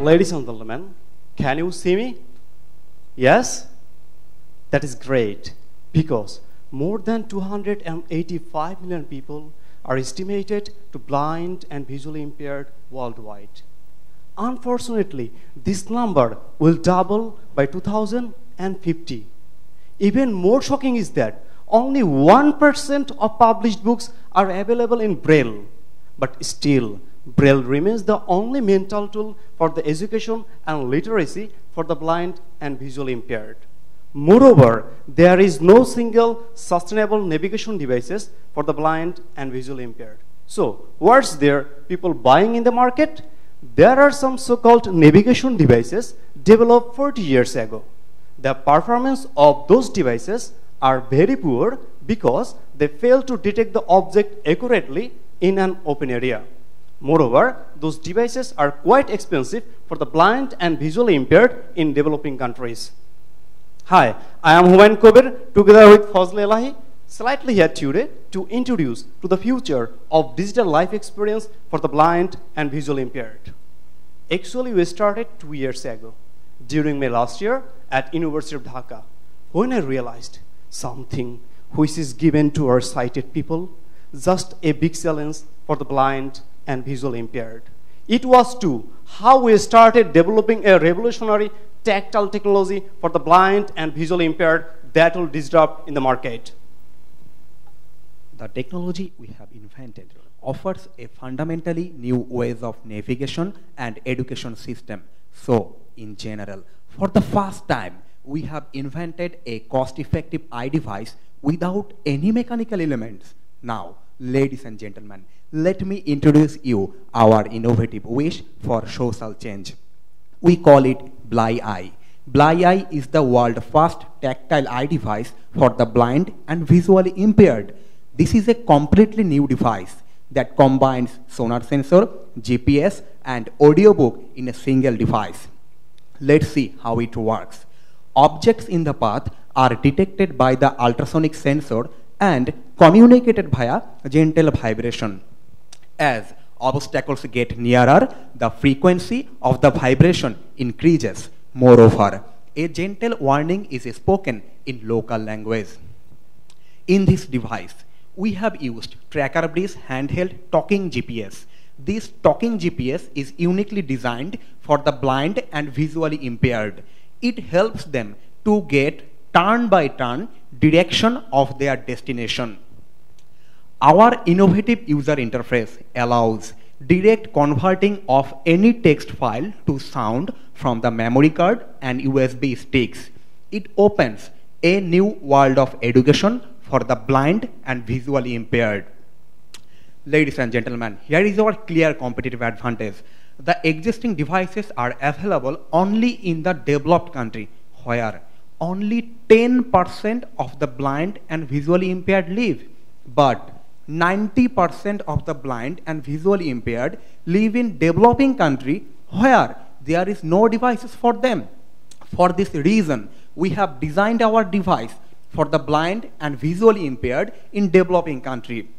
Ladies and gentlemen, can you see me? Yes? That is great, because more than 285 million people are estimated to blind and visually impaired worldwide. Unfortunately, this number will double by 2050. Even more shocking is that only 1% of published books are available in Braille. But still, Braille remains the only mental tool for the education and literacy for the blind and visually impaired. Moreover, there is no single sustainable navigation devices for the blind and visually impaired. So, what's there people buying in the market? There are some so-called navigation devices developed 40 years ago. The performance of those devices are very poor because they fail to detect the object accurately in an open area. Moreover, those devices are quite expensive for the blind and visually impaired in developing countries. Hi, I am Humayun Kobir together with Fazli Elahi, slightly here today to introduce to the future of digital life experience for the blind and visually impaired. Actually, we started 2 years ago during my last year at University of Dhaka when I realized something which is given to our sighted people, just a big challenge for the blind and visually impaired. It was to how we started developing a revolutionary tactile technology for the blind and visually impaired that will disrupt in the market. The technology we have invented offers a fundamentally new ways of navigation and education system. So, in general, for the first time, we have invented a cost-effective eye device without any mechanical elements. Now, ladies and gentlemen, let me introduce you our innovative wish for social change. We call it BliEye. BliEye is the world's first tactile eye device for the blind and visually impaired. This is a completely new device that combines sonar sensor, GPS, and audiobook in a single device. Let's see how it works. Objects in the path are detected by the ultrasonic sensor and communicated via gentle vibration. As obstacles get nearer, the frequency of the vibration increases. Moreover, a gentle warning is spoken in local language. In this device, we have used Tracker Breeze handheld talking GPS. This talking GPS is uniquely designed for the blind and visually impaired. It helps them to get turn-by-turn direction of their destination. Our innovative user interface allows direct converting of any text file to sound from the memory card and USB sticks. It opens a new world of education for the blind and visually impaired. Ladies and gentlemen, here is our clear competitive advantage. The existing devices are available only in the developed country, where only 10% of the blind and visually impaired live. But 90% of the blind and visually impaired live in developing country where there is no devices for them. For this reason, we have designed our device for the blind and visually impaired in developing country.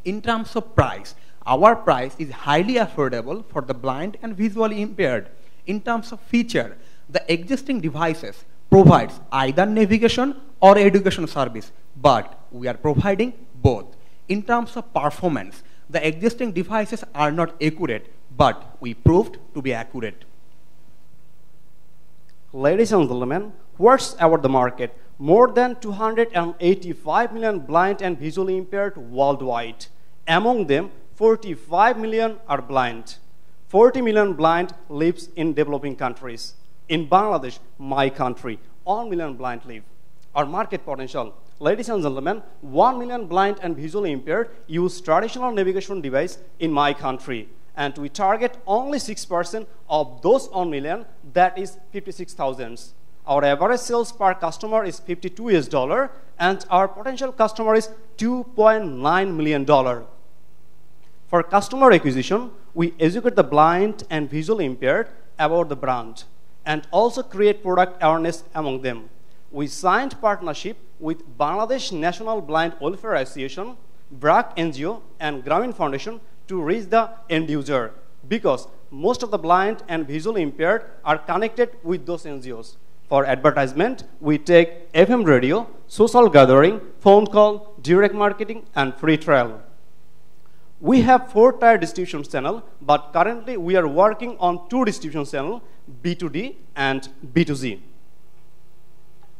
In terms of price, our price is highly affordable for the blind and visually impaired. In terms of feature, the existing devices provides either navigation or education service, but we are providing both. In terms of performance, the existing devices are not accurate, but we proved to be accurate. Ladies and gentlemen, what's about the market? More than 285 million blind and visually impaired worldwide. Among them, 45 million are blind. 40 million blind lives in developing countries. In Bangladesh, my country, 1 million blind live. Our market potential. Ladies and gentlemen, 1 million blind and visually impaired use traditional navigation device in my country. And we target only 6% of those 1 million, that is 56,000. Our average sales per customer is $52 US, and our potential customer is $2.9 million. For customer acquisition, we educate the blind and visually impaired about the brand and also create product awareness among them. We signed partnership with Bangladesh National Blind Welfare Association, BRAC NGO, and Gramin Foundation to reach the end user, because most of the blind and visually impaired are connected with those NGOs. For advertisement, we take FM radio, social gathering, phone call, direct marketing, and free trial. We have 4-tier distribution channel, but currently we are working on 2 distribution channels, B2D and B2G.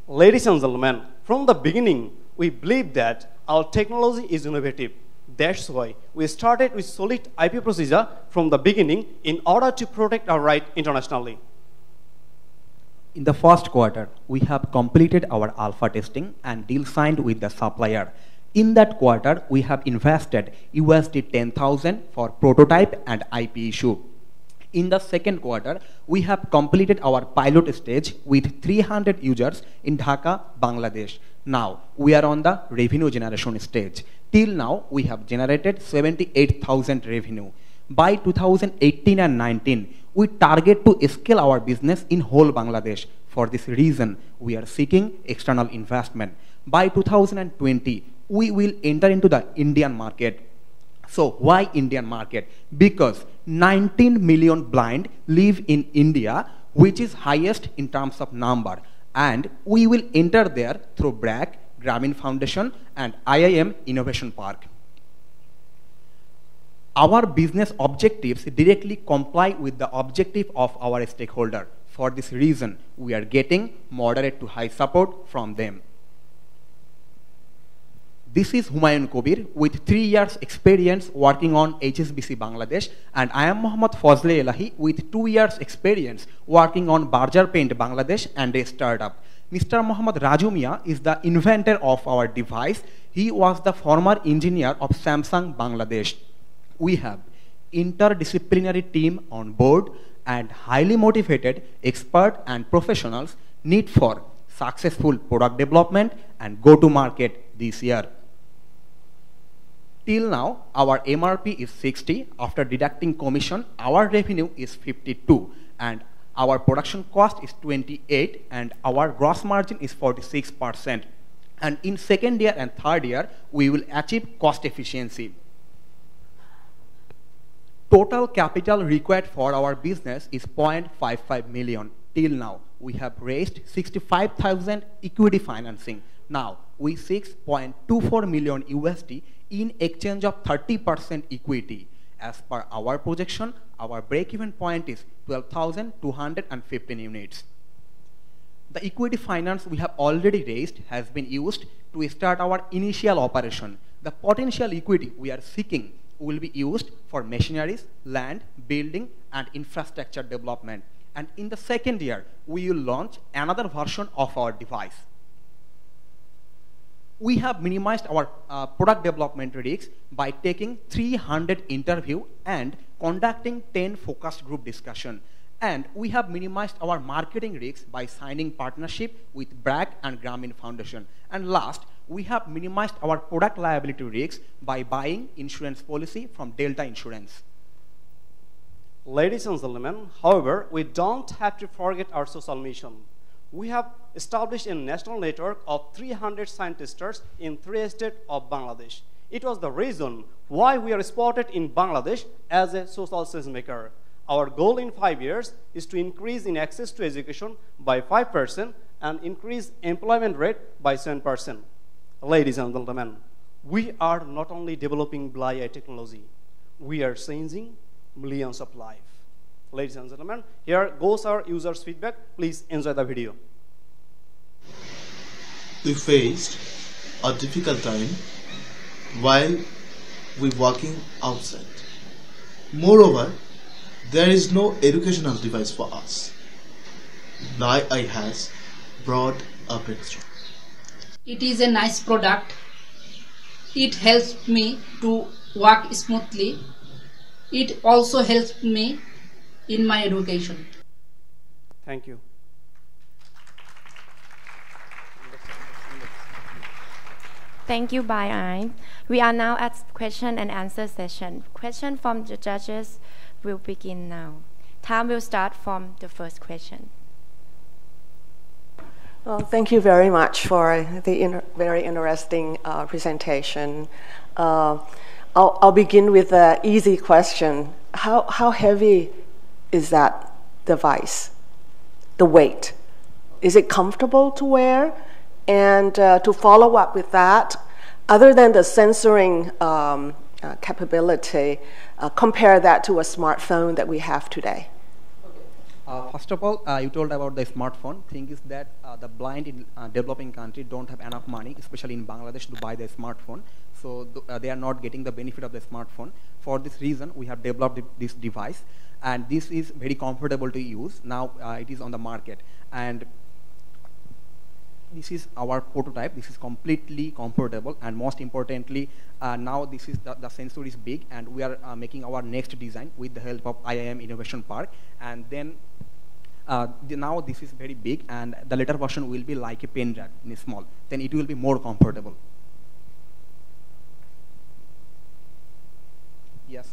Ladies and gentlemen, from the beginning, we believe that our technology is innovative. That's why we started with solid IP procedure from the beginning in order to protect our right internationally. In the first quarter, we have completed our alpha testing and deal signed with the supplier. In that quarter, we have invested USD 10,000 for prototype and IP issue. In the second quarter, we have completed our pilot stage with 300 users in Dhaka, Bangladesh. Now, we are on the revenue generation stage. Till now, we have generated 78,000 revenue. By 2018 and 19, we target to scale our business in whole Bangladesh. For this reason, we are seeking external investment. By 2020, we will enter into the Indian market. So why Indian market? Because 19 million blind live in India, which is highest in terms of number. And we will enter there through BRAC, Grameen Foundation, and IIM Innovation Park. Our business objectives directly comply with the objective of our stakeholder. For this reason, we are getting moderate to high support from them. This is Humayun Kobir with 3 years experience working on HSBC Bangladesh, and I am Mohammad Fazle Elahi with 2 years experience working on Barjar Paint Bangladesh and a startup. Mr. Mohammad Raju Mia is the inventor of our device. He was the former engineer of Samsung Bangladesh. We have interdisciplinary team on board and highly motivated expert and professionals need for successful product development and go-to-market this year. Till now, our MRP is 60. After deducting commission, our revenue is 52, and our production cost is 28, and our gross margin is 46%. And in second year and third year, we will achieve cost efficiency. Total capital required for our business is 0.55 million. Till now, we have raised 65,000 equity financing. Now, we seek 0.24 million USD in exchange of 30% equity. As per our projection, our break-even point is 12,215 units. The equity finance we have already raised has been used to start our initial operation. The potential equity we are seeking will be used for machineries, land, building, and infrastructure development. And in the second year, we will launch another version of our device. We have minimized our product development risks by taking 300 interviews and conducting 10 focus group discussion. And we have minimized our marketing risks by signing partnership with BRAC and Grameen Foundation. And last, we have minimized our product liability risks by buying insurance policy from Delta Insurance. Ladies and gentlemen, however, we don't have to forget our social mission. We have established a national network of 300 scientists in 3 states of Bangladesh. It was the reason why we are spotted in Bangladesh as a social change maker. Our goal in 5 years is to increase in access to education by 5% and increase employment rate by 7%. Ladies and gentlemen, we are not only developing BliEye technology, we are changing millions of lives. Ladies and gentlemen, here goes our users' feedback. Please enjoy the video. We faced a difficult time while we working outside. Moreover, there is no educational device for us. BliEye has brought a breakthrough. It is a nice product. It helps me to work smoothly. It also helps me in my education. Thank you. Thank you, BliEye. We are now at question and answer session. Question from the judges will begin now. Time will start from the first question. Well, thank you very much for the very interesting presentation. I'll begin with an easy question. How heavy is that device? The weight. Is it comfortable to wear? And to follow up with that, other than the censoring capability, compare that to a smartphone that we have today. First of all, you told about the smartphone. Thing is that the blind in developing country don't have enough money, especially in Bangladesh, to buy the smartphone. So they are not getting the benefit of the smartphone. For this reason, we have developed this device, and this is very comfortable to use. Now it is on the market, and this is our prototype. This is completely comfortable, and most importantly, now this is the sensor is big, and we are making our next design with the help of IIM Innovation Park, and then now this is very big, and the later version will be like a pen drive in small. Then it will be more comfortable. Yes.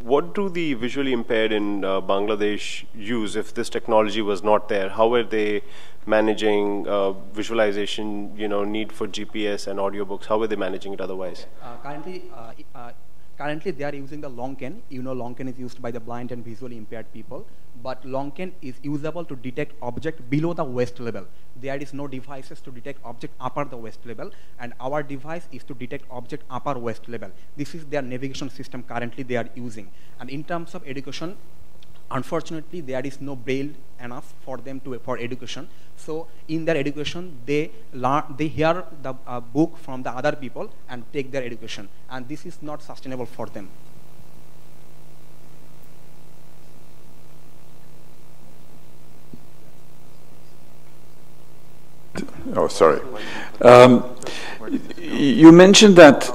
What do the visually impaired in Bangladesh use if this technology was not there? How are they managing visualization, need for GPS and audiobooks? How are they managing it otherwise? Currently, they are using the long cane. Long cane is used by the blind and visually impaired people. But long cane is usable to detect object below the waist level. There is no devices to detect object upper the waist level. And our device is to detect object upper waist level. This is their navigation system currently they are using. And in terms of education, unfortunately, there is no braille enough for them for education. So in their education, they hear the book from the other people and take their education. And this is not sustainable for them. Oh, sorry. You mentioned that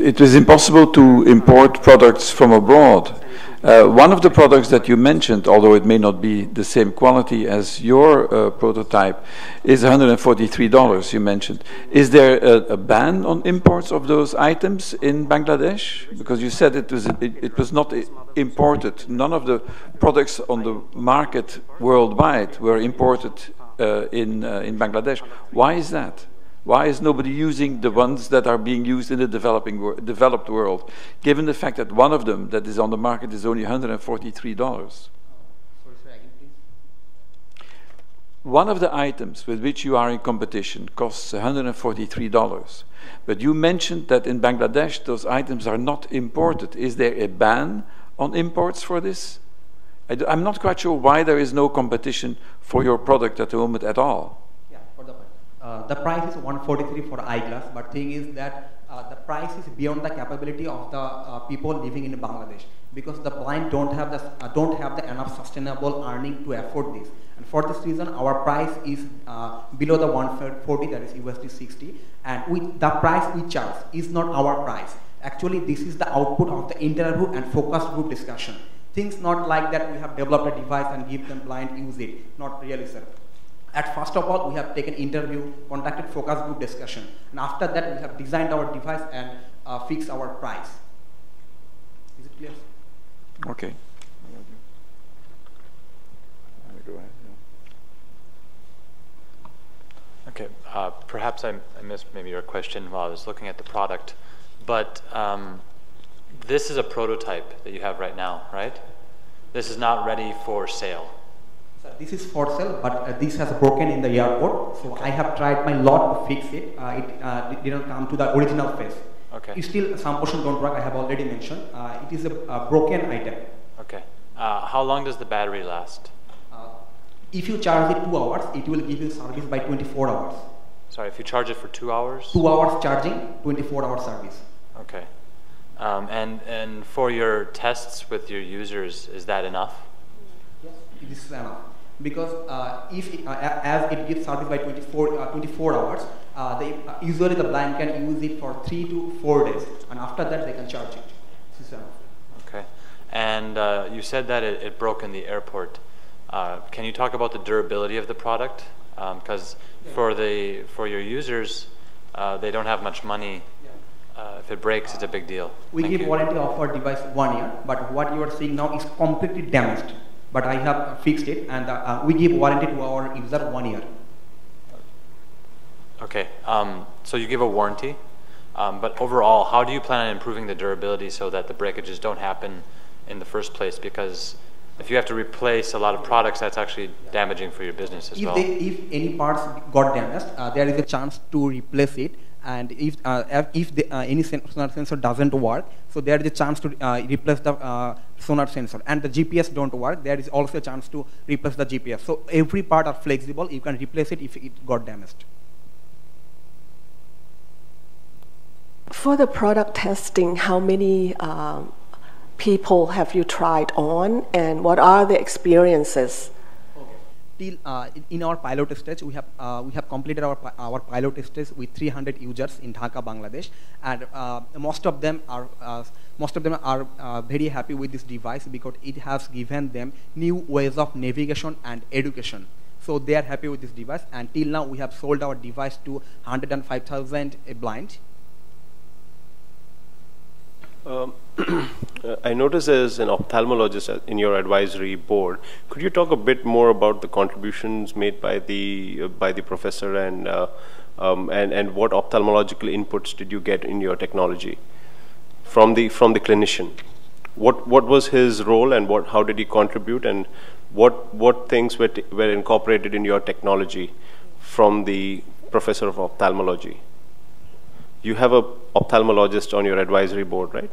it was impossible to import products from abroad. One of the products that you mentioned, although it may not be the same quality as your prototype, is $143, you mentioned. Is there a ban on imports of those items in Bangladesh? Because you said it was not imported. None of the products on the market worldwide were imported in Bangladesh. Why is that? Why is nobody using the ones that are being used in the developed world, given the fact that one of them that is on the market is only $143? Sorry, again, please. One of the items with which you are in competition costs $143, but you mentioned that in Bangladesh those items are not imported. Is there a ban on imports for this? I'm not quite sure why there is no competition for your product at the moment at all. The price is $143 for eyeglass, but thing is that the price is beyond the capability of the people living in Bangladesh, because the blind don't have the enough sustainable earning to afford this. And for this reason, our price is below the 140, that is USD 60, and the price we charge is not our price. Actually, this is the output of the interview and focus group discussion. Things not like that we have developed a device and give them blind use it. Not really, sir. At first of all, we have taken interview, conducted focus group discussion, and after that we have designed our device and fixed our price. Is it clear? Okay. Go ahead. Yeah. Okay. Perhaps I missed maybe your question while I was looking at the product, but this is a prototype that you have right now, right? This is not ready for sale. This is for sale, but this has broken in the airport, so I have tried my lot to fix it. It didn't come to the original phase. Okay. Still, some portion don't work, I have already mentioned. It is a broken item. Okay. How long does the battery last? If you charge it 2 hours, it will give you service by 24 hours. Sorry, if you charge it for 2 hours? 2 hours charging, 24-hour service. Okay. And for your tests with your users, is that enough? Yes, it is enough. Because as it gives service by 24 hours, usually the blind can use it for 3 to 4 days, and after that they can charge it. This is enough. Okay. And you said that it broke in the airport. Can you talk about the durability of the product? Because for your users, they don't have much money. If it breaks, it's a big deal. We Thank give you. warranty of our device 1 year, but what you are seeing now is completely damaged. But I have fixed it, and we give warranty to our user 1 year. Okay, so you give a warranty, but overall, how do you plan on improving the durability so that the breakages don't happen in the first place? Because if you have to replace a lot of products, that's actually damaging for your business as well. If any parts got damaged, there is a chance to replace it. And if any sonar sensor doesn't work, so there is a chance to replace the sonar sensor. And the GPS don't work, there is also a chance to replace the GPS. So every part are flexible, you can replace it if it got damaged. For the product testing, how many people have you tried on, and what are the experiences? Till in our pilot stage, we have completed our pilot stage with 300 users in Dhaka, Bangladesh, and most of them are very happy with this device because it has given them new ways of navigation and education. So they are happy with this device, and till now we have sold our device to 105,000 blind. I noticed as an ophthalmologist in your advisory board, could you talk a bit more about the contributions made by the professor and what ophthalmological inputs did you get in your technology from the clinician? What was his role, and how did he contribute, and what things were incorporated in your technology from the professor of ophthalmology? You have a ophthalmologist on your advisory board, right?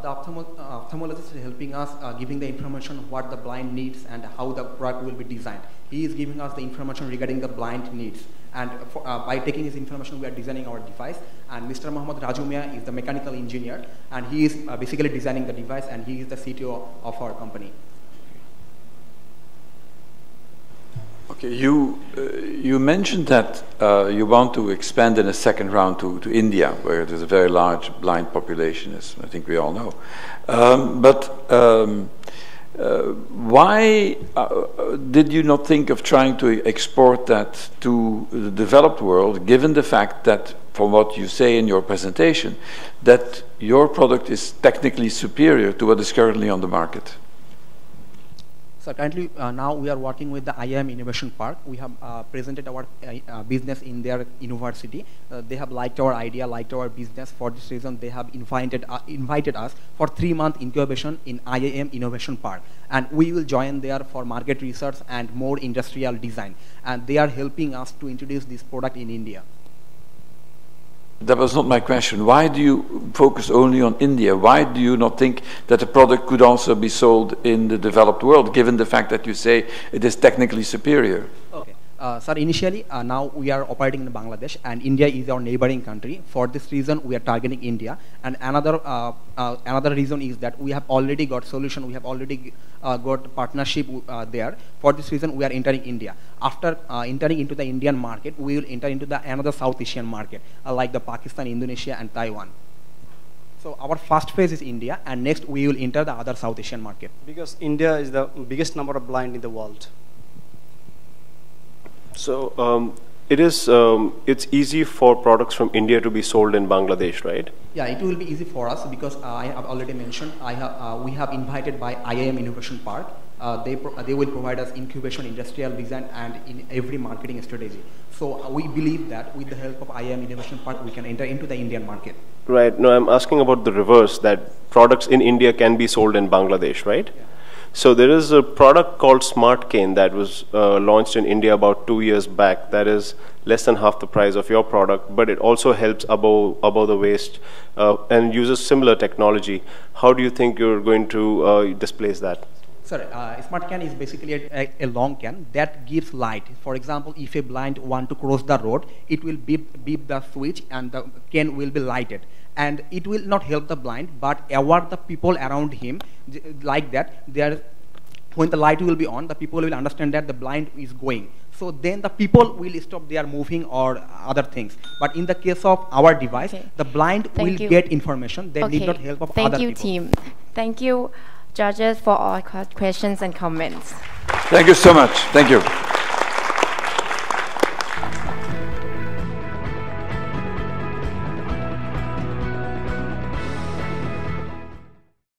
The ophthalmologist is helping us, giving the information of what the blind needs and how the product will be designed. He is giving us the information regarding the blind needs. And by taking his information, we are designing our device. And Mr. Mohammad Rajumia is the mechanical engineer, and he is basically designing the device, and he is the CTO of our company. Okay, you mentioned that you want to expand in a second round to India, where there's a very large blind population, as I think we all know. Why did you not think of trying to export that to the developed world, given the fact that, from what you say in your presentation, that your product is technically superior to what is currently on the market? So currently, now we are working with the IIM Innovation Park. We have presented our business in their university. They have liked our idea, liked our business. For this reason, they have invited us for 3-month incubation in IIM Innovation Park. And we will join there for market research and more industrial design. And they are helping us to introduce this product in India. That was not my question. Why do you focus only on India? Why do you not think that the product could also be sold in the developed world, given the fact that you say it is technically superior? Okay. Sir, initially, now we are operating in Bangladesh, and India is our neighboring country. For this reason, we are targeting India. And another reason is that we have already got solution. We have already got partnership there. For this reason, we are entering India. After entering into the Indian market, we will enter into another South Asian market, like the Pakistan, Indonesia, and Taiwan. So our first phase is India, and next we will enter the other South Asian market. Because India is the biggest number of blind in the world. So it's easy for products from India to be sold in Bangladesh, right? Yeah, it will be easy for us because I have already mentioned we have invited by IIM Innovation Park. They will provide us incubation, industrial design, and in every marketing strategy. So we believe that with the help of IIM Innovation Park, we can enter into the Indian market. Right. No, I'm asking about the reverse, that products in India can be sold in Bangladesh, right? Yeah. So there is a product called Smart Cane that was launched in India about 2 years back. That is less than half the price of your product, but it also helps above the waist and uses similar technology. How do you think you're going to displace that? Sorry, Smart Can is basically a long can that gives light. For example, if a blind want to cross the road, it will beep the switch and the can will be lighted. And it will not help the blind, but aware the people around him like that. When the light will be on, the people will understand that the blind is going. So then the people will stop their moving or other things. But in the case of our device, the blind will get information. They need not help of other people. Thank you, team. Thank you. judges for all questions and comments. Thank you so much. Thank you.